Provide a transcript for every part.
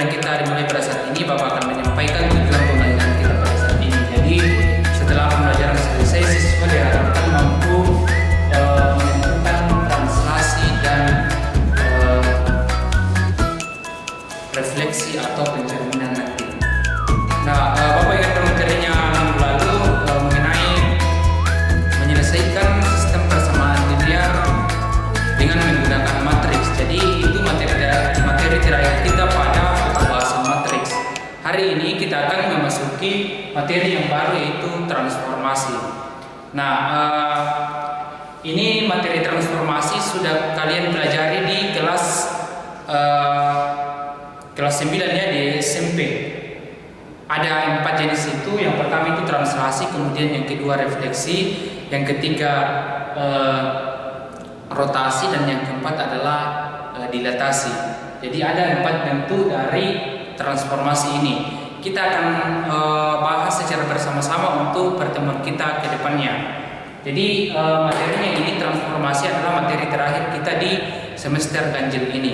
pembelajaran kita dimulai pada saat ini. Bapak akan menyampaikan tujuan pembelajaran kita pada saat ini. Jadi setelah pembelajaran selesai, siswa diharapkan mampu menentukan translasi dan refleksi atau pencerminan nanti. Nah, Bapak ingat materinya minggu lalu mengenai menyelesaikan sistem persamaan linear dengan menggunakan matriks. Jadi itu materi terakhir kita pada pembahasan matriks. Hari ini kita akan memasuki materi yang baru, yaitu transformasi. Nah, ini materi transformasi sudah kalian pelajari di kelas 9 ya, di SMP. Ada 4 jenis itu. Yang pertama itu translasi, kemudian yang kedua refleksi, yang ketiga rotasi, dan yang keempat adalah dilatasi. Jadi ada 4 bentuk dari transformasi ini. Kita akan bahas secara bersama-sama untuk pertemuan kita ke depannya. Jadi materinya ini, transformasi adalah materi terakhir kita di semester ganjil ini.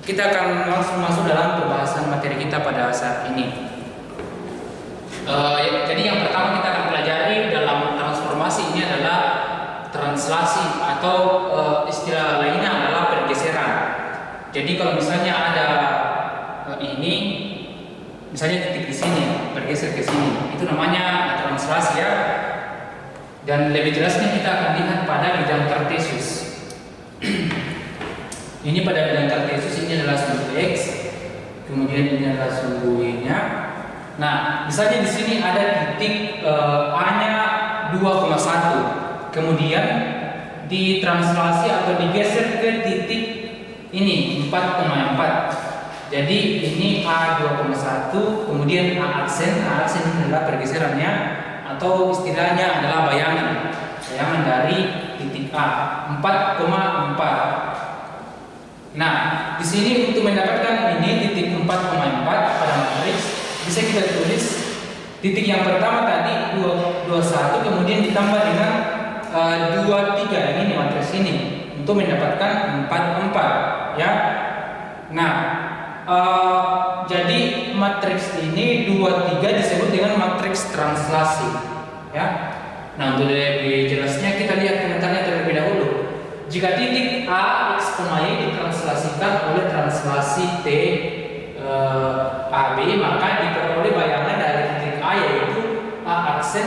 Kita akan langsung masuk dalam pembahasan materi kita pada saat ini. Jadi yang pertama kita akan pelajari dalam transformasi ini adalah translasi, atau istilah lainnya adalah pergeseran. Jadi kalau misalnya ada ini, misalnya titik di sini bergeser ke sini, itu namanya translasi ya. Dan lebih jelasnya kita akan lihat pada bidang kartesius. Ini pada bidang kartesius ini adalah sumbu X, kemudian ini adalah sumbu Y-nya. Nah, misalnya di sini ada titik A-nya 2,1, kemudian ditranslasi atau digeser ke titik ini 4,4. Jadi ini A 2,1, kemudian A aksen ini adalah pergeserannya, atau istilahnya adalah bayangan dari titik A 4,4. Nah, di sini untuk mendapatkan ini titik 4,4 pada matriks, bisa kita tulis titik yang pertama tadi 21, kemudian ditambah dengan 23 ini matriks ini untuk mendapatkan 44 ya. Nah, jadi matriks ini 23 disebut dengan matriks translasi ya. Nah, untuk lebih jelasnya kita lihat komentarnya terlebih dahulu. Jika titik A, X, Y ditranslasikan oleh translasi T AB, maka diperoleh bayangan dari titik A, yaitu A aksen,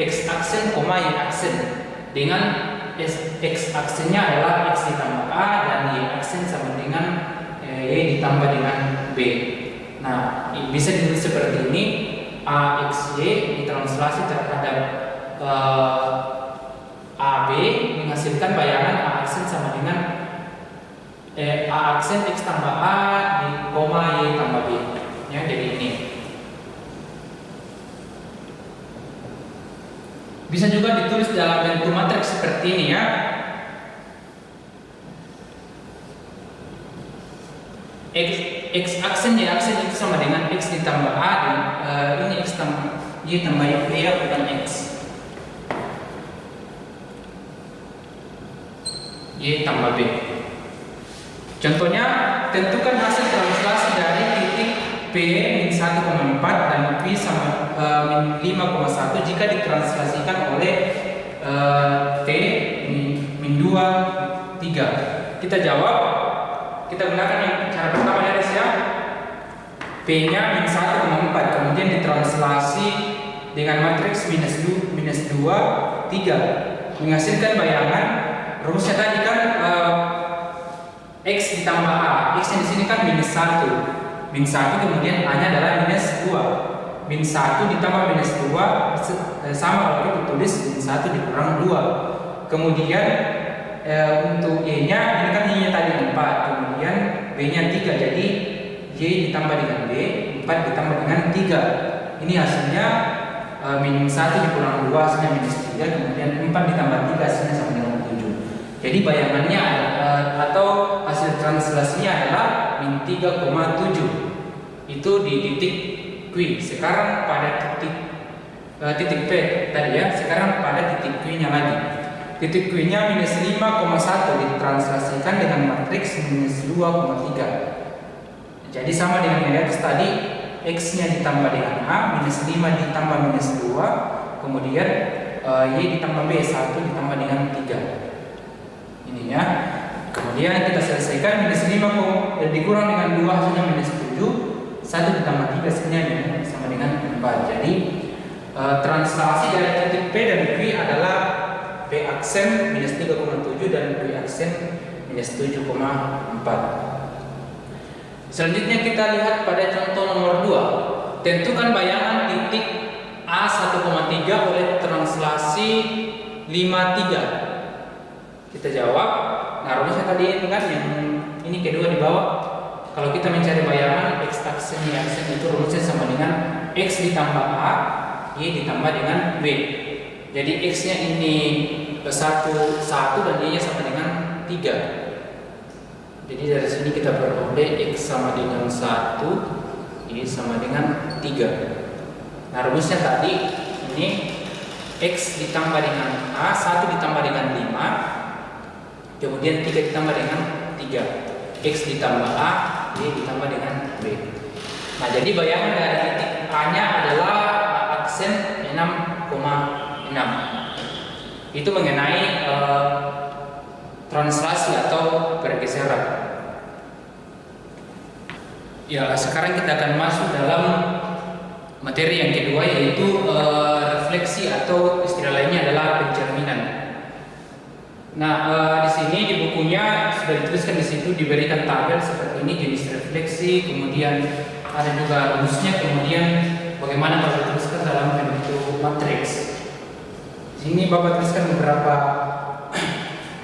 X aksen, Y aksen, dengan X aksennya adalah X ditambah A dan Y aksen sama dengan Y ditambah dengan B. Nah, bisa ditulis seperti ini: A X Y ditranslasi terhadap AB menghasilkan bayangan A aksen sama dengan A aksen X tambah A di koma Y tambah B ya. Jadi ini bisa juga ditulis dalam bentuk matriks seperti ini ya. X aksen Y aksen itu sama dengan X ditambah A dan ini X tambah Y tambah B ya, bukan X. Y tambah B. Contohnya, tentukan hasil translasi dari titik P min 1,4 dan P sama min 5,1 jika ditranslasikan oleh T min 2, 3. Kita jawab, kita gunakan yang cara pertama dari siapa? P nya min 1,4, kemudian ditranslasi dengan matriks minus 2, 3, menghasilkan bayangan. Rumusnya tadi kan X ditambah A. X yang di sini kan minus 1. Min 1 kemudian A-nya adalah minus 2. Min 1 ditambah minus 2 sama kalau kita tulis min 1 dikurang 2. Kemudian untuk Y-nya, ini kan Y-nya tadi 4, kemudian B-nya 3. Jadi Y ditambah dengan B, 4 ditambah dengan 3. Ini hasilnya min 1 dikurang 2 hasilnya minus 3, kemudian 4 ditambah 3 hasilnya sama dengan 7. Jadi bayangannya atau hasil translasinya adalah min 3,7. Itu di titik Q. Sekarang pada titik P tadi ya. Sekarang pada titik Q-nya lagi. Titik Q-nya minus 5,1 ditranslasikan dengan matriks minus 2,3. Jadi sama dengan yang di atas tadi, X-nya ditambah dengan A, minus 5 ditambah minus 2, kemudian Y ditambah B, 1 ditambah dengan 3. Ini ya. Kemudian kita selesaikan, minus 5 dikurang dengan 2 hasilnya minus 7, 1 ditambah 3 hasilnya sama dengan 4. Jadi translasi dari titik P dan Q adalah P aksen minus 3,7 dan Q aksen minus 7,4. Selanjutnya kita lihat pada contoh nomor 2. Tentukan bayangan titik A 1,3 oleh translasi 5,3. Kita jawab. Nah, rumusnya tadi ini kan yang ini kedua di bawah. Kalau kita mencari bayangan X aksen Y aksen itu rumusnya sama dengan X ditambah A, Y ditambah dengan B. Jadi X-nya ini 1 dan Y-nya sama dengan 3. Jadi dari sini kita peroleh X sama dengan 1, Y sama dengan 3. Nah, rumusnya tadi ini X ditambah dengan A, 1 ditambah dengan 5, kemudian 3 ditambah dengan 3. X ditambah A, Y ditambah dengan B. Nah, jadi bayangan dari titik A-nya adalah aksen 6,6. Itu mengenai translasi atau pergeseran. Ya, sekarang kita akan masuk dalam materi yang kedua, yaitu refleksi atau istilah lainnya adalah pencerminan. Nah, di sini di bukunya sudah dituliskan, di situ diberikan tabel seperti ini, jenis refleksi, kemudian ada juga rumusnya, kemudian bagaimana kalau dituliskan dalam bentuk matriks. Di sini Bapak tuliskan beberapa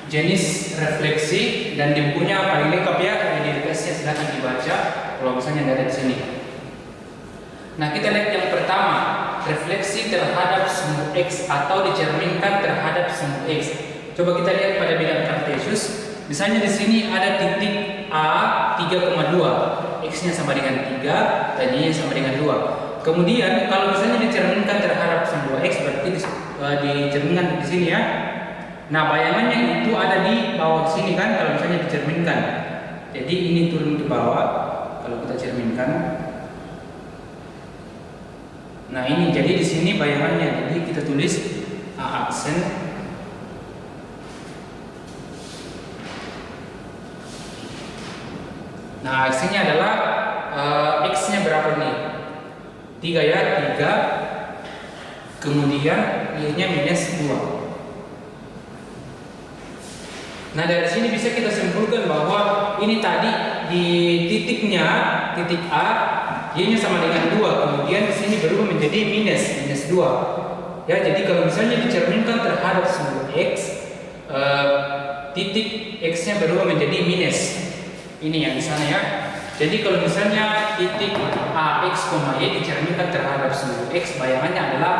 jenis refleksi dan di bukunya paling lengkap ya, identitasnya silakan dibaca kalau misalnya dari sini. Nah, kita lihat yang pertama, refleksi terhadap sumbu X atau dicerminkan terhadap sumbu X. Coba kita lihat pada bidang kartesius. Misalnya di sini ada titik A 3,2, X-nya sama dengan 3 dan Y-nya sama dengan 2. Kemudian kalau misalnya dicerminkan terhadap sumbu X, berarti dicerminkan di sini ya. Nah, bayangannya itu ada di bawah sini kan, kalau misalnya dicerminkan. Jadi ini turun ke bawah kalau kita cerminkan. Nah, ini jadi di sini bayangannya. Jadi kita tulis A aksen Nah, aksennya adalah X-nya berapa nih? 3 ya, 3. Kemudian Y-nya minus 2. Nah, dari sini bisa kita simpulkan bahwa ini tadi di titiknya, titik A, Y-nya sama dengan 2. Kemudian di sini berubah menjadi minus 2. Ya, jadi kalau misalnya dicerminkan terhadap sumbu X, titik X-nya berubah menjadi minus. Ini yang di sana ya. Jadi kalau misalnya titik A X, Y dicerminkan terhadap sumbu X, bayangannya adalah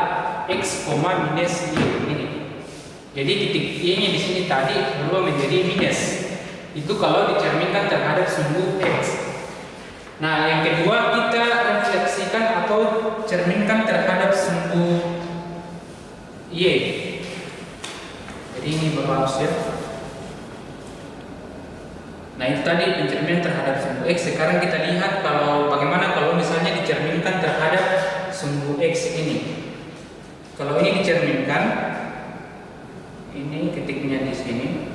X, minus Y ini. Jadi titik Y-nya di sini tadi berubah menjadi minus. Itu kalau dicerminkan terhadap sumbu X. Nah, yang kedua kita refleksikan atau cerminkan terhadap sumbu Y. Jadi ini Bapak harus ya. Nah, itu tadi pencerminan terhadap sumbu X. Sekarang kita lihat bagaimana kalau misalnya dicerminkan terhadap sumbu X ini. Kalau ini dicerminkan, ini titiknya di sini.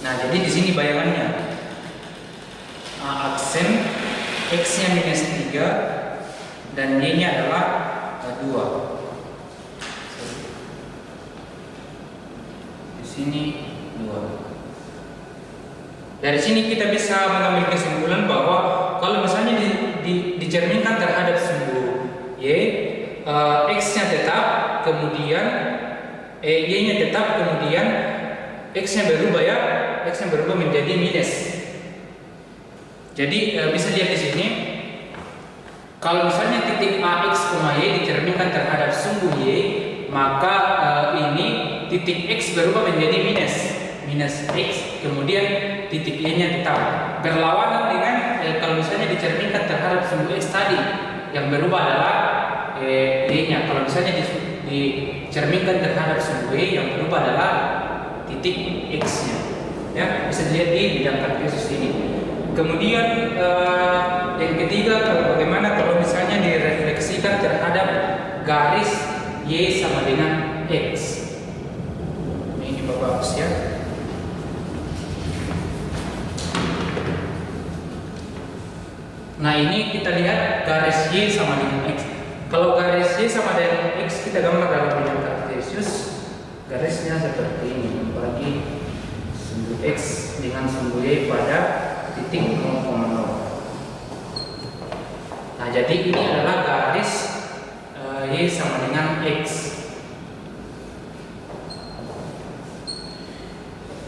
Nah, jadi di sini bayangannya aksen X-nya minus 3 dan Y-nya adalah 2. Di sini 2. Dari sini kita bisa mengambil kesimpulan bahwa kalau misalnya dicerminkan terhadap sumbu Y, X-nya tetap, kemudian Y-nya tetap, kemudian X-nya berubah ya, X-nya berubah menjadi minus. Jadi bisa lihat di sini, kalau misalnya titik A, X, Y dicerminkan terhadap sumbu Y, maka ini titik X berubah menjadi minus X, kemudian titik Y-nya tetap. Berlawanan dengan kalau misalnya dicerminkan terhadap sumbu X tadi, yang berubah adalah Y-nya. Kalau misalnya dicerminkan terhadap sumbu Y, yang berubah adalah titik X-nya. Ya, bisa dilihat di bidang kartesius ini. Kemudian yang ketiga, bagaimana kalau misalnya direfleksikan terhadap garis Y sama dengan X. Ini bagus ya. Nah ini kita lihat garis Y sama dengan X. Kalau garis Y sama dengan X kita gambar dalam bidang kartesius, garisnya seperti ini, bagi sumbu X dengan sumbu Y pada titik 0,0. Nah jadi ini adalah garis Y sama dengan X.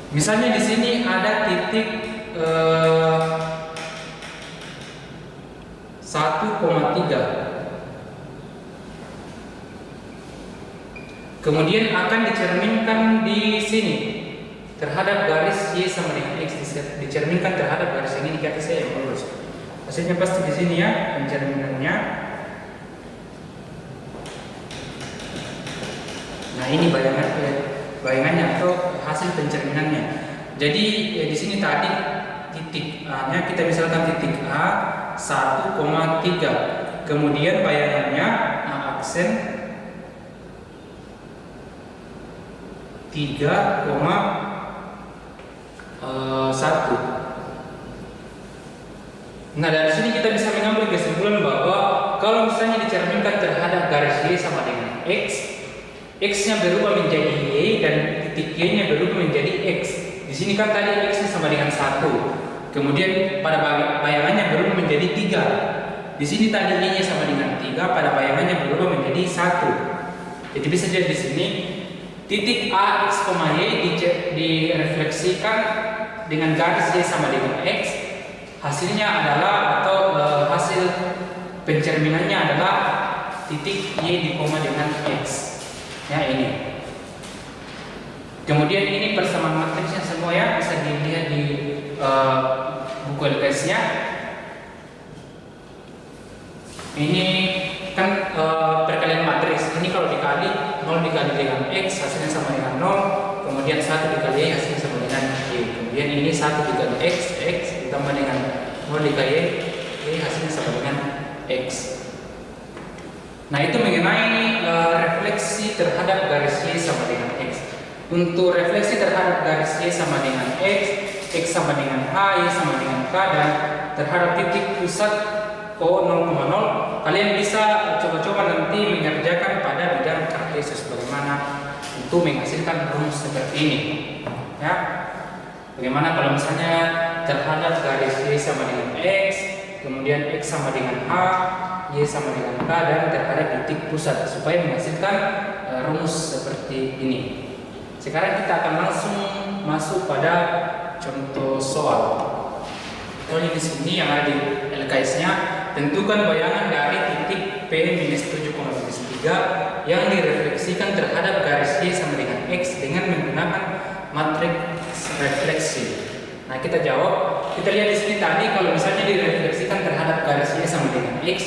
Misalnya di sini ada titik 1,3. Kemudian akan dicerminkan di sini terhadap garis Y sama dengan X, dicerminkan terhadap garis ini di atas saya yang lurus. Hasilnya pasti di sini ya pencerminannya. Nah ini bayangannya atau hasil pencerminannya. Jadi di sini tadi titik A-nya kita misalkan titik A 1,3. Kemudian bayangannya A aksen 3,1. Nah dari sini kita bisa mengambil kesimpulan bahwa kalau misalnya dicerminkan terhadap garis Y sama dengan X, X-nya berubah menjadi Y dan titik Y-nya berubah menjadi X. Di sini kan tadi X-nya sama dengan 1. Kemudian pada bayangannya berubah menjadi 3. Di sini tadi Y-nya sama dengan 3, pada bayangannya berubah menjadi 1. Jadi bisa jadi di sini titik A, X, Y direfleksikan dengan garis Y sama dengan X. Hasilnya adalah atau hasil pencerminannya adalah titik Y di koma dengan X. Ya ini. Kemudian ini persamaan matriksnya semua ya, bisa dilihat di buku LKS-nya. Ini kan perkalian matriks. Ini kalau dikali 0 dikali dengan X hasilnya sama dengan 0. Kemudian 1 dikali Y hasilnya sama dengan Y. Kemudian ini 1 dikali X ditambah dengan 0 dikali Y hasilnya sama dengan X. Nah itu mengenai refleksi terhadap garis Y sama dengan X. Untuk refleksi terhadap garis Y sama dengan X, X sama dengan H, Y sama dengan K, dan terhadap titik pusat O 0,0, kalian bisa coba-coba nanti mengerjakan pada bidang kartesius bagaimana untuk menghasilkan rumus seperti ini. Ya, bagaimana kalau misalnya terhadap garis Y sama dengan X, kemudian X sama dengan H, Y sama dengan K, dan terhadap titik pusat supaya menghasilkan rumus seperti ini. Sekarang kita akan langsung masuk pada contoh soal. Contohnya di sini yang ada di LKS-nya, tentukan bayangan dari titik P-7,-3 yang direfleksikan terhadap garis Y sama dengan X dengan menggunakan matriks refleksi. Nah kita jawab, kita lihat di sini tadi kalau misalnya direfleksikan terhadap garis Y sama dengan X,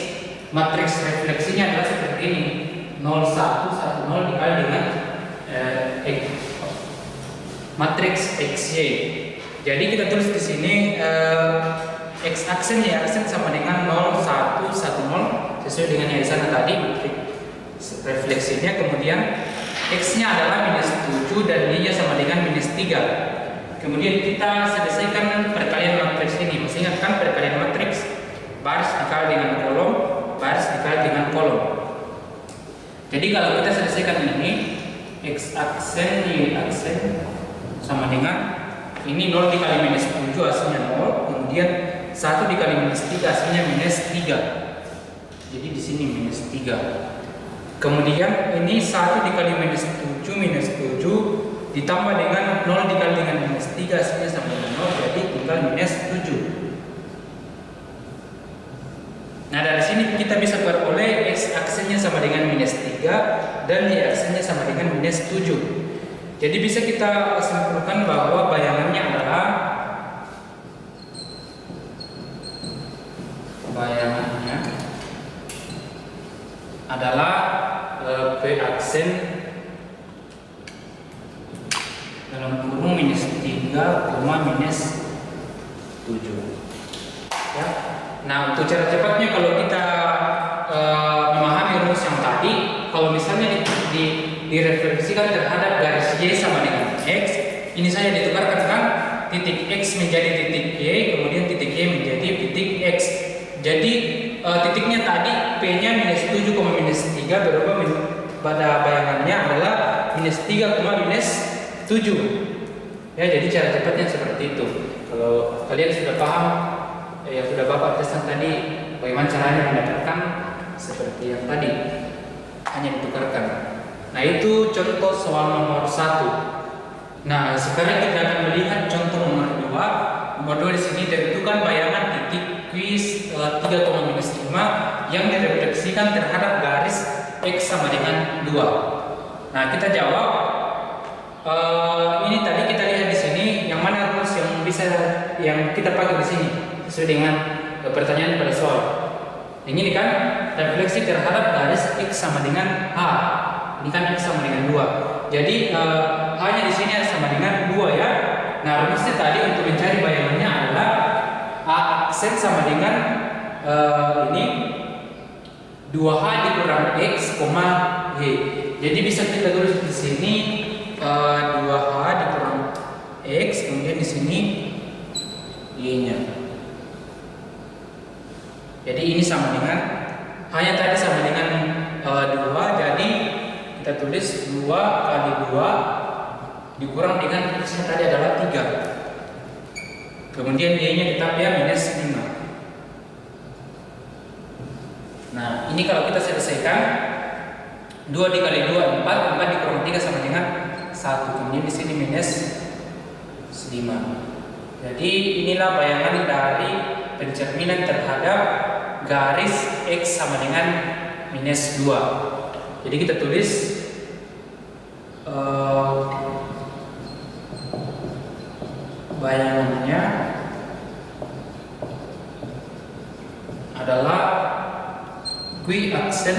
matriks refleksinya adalah seperti ini, 0, 1, 1, 0 dikali dengan X, matriks XY. Jadi kita tulis di sini X aksen Y aksen sama dengan 0, 1, 1, 0 sesuai dengan yang di sana tadi matriks refleksinya. Kemudian X-nya adalah -7 dan Y-nya sama dengan -3. Kemudian kita selesaikan perkalian matriks ini. Masih ingat kan perkalian matriks? Baris dikali dengan kolom, baris dikali dengan kolom. Jadi kalau kita selesaikan ini, X aksen Y aksen sama dengan ini 0 dikali -7 hasilnya 0, kemudian 1 dikali -3 hasilnya -3. Jadi di sini -3. Kemudian ini 1 dikali -7 ditambah dengan 0 dikali dengan -3 hasilnya sama dengan 0, jadi tinggal -7. Nah dari sini kita bisa peroleh X aksennya sama dengan -3 dan Y aksennya sama dengan -7. Jadi bisa kita simpulkan bahwa bayangannya adalah P aksen dalam kurung -3, -7. Ya. Nah, untuk cara cepatnya kalau kita memahami rumus yang tadi, kalau misalnya direfleksikan terhadap garis Y sama dengan X, ini saja ditukarkan kan, titik X menjadi titik Y, kemudian titik Y menjadi titik X. Jadi titiknya tadi P-nya minus 7, minus 3 berubah pada bayangannya adalah minus 3, minus 7. Ya, jadi cara cepatnya seperti itu. Kalau kalian sudah paham, ya sudah Bapak tesan tadi, bagaimana caranya mendapatkan seperti yang tadi, hanya ditukarkan. Nah, itu contoh soal nomor 1. Nah, sekarang kita akan melihat contoh nomor 2. Nomor 2 di sini tentukan bayangan titik kuis 3, minus 5 yang direfleksikan terhadap garis X sama dengan 2. Nah, kita jawab. Ini tadi kita lihat di sini yang mana rumus yang kita pakai di sini sesuai dengan pertanyaan pada soal. Yang ini kan refleksi terhadap garis X sama dengan H. Ini kan X sama dengan 2. Jadi H-nya di sini sama dengan 2 ya. Nah, rumusnya tadi untuk mencari bayangannya adalah A aksen sama dengan ini 2H dikurang X, Y. Jadi bisa kita tulis di sini 2H dikurang X, kemudian di sini Y-nya. Jadi ini sama dengan hanya tadi sama dengan 2, jadi kita tulis 2 kali 2 dikurang dengan X-nya tadi adalah 3. Kemudian Y-nya kita minus 5. Nah, ini kalau kita selesaikan 2 dikali 2 4, 4 dikurang 3 sama dengan 1. Kemudian di sini minus 5. Jadi inilah bayangan dari pencerminan terhadap garis X sama dengan minus 2. Jadi kita tulis bayangannya adalah Q aksen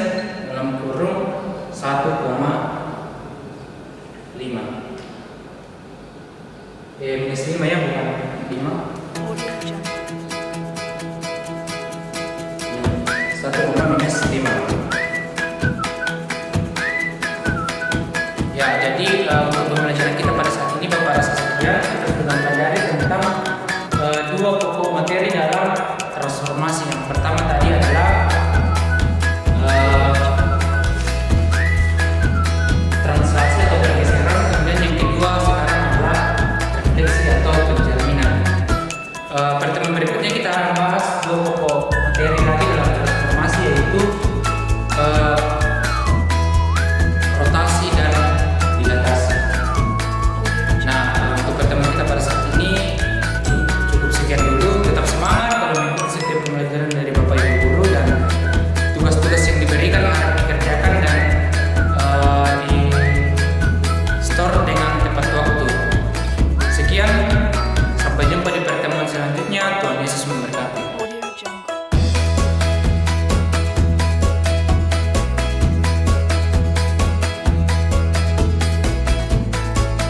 dalam kurung 1,5. Minus 5 ya, bukan 5. 1, minus 5. Ya, jadi untuk pembelajaran kita pada saat ini Bapak rasa sekalian, kita sudah pelajari tentang dua pokok materi dalam transformasi. Yang pertama tadi adalah translasi atau pergeseran, kemudian yang kedua sekarang adalah refleksi atau pencerminan.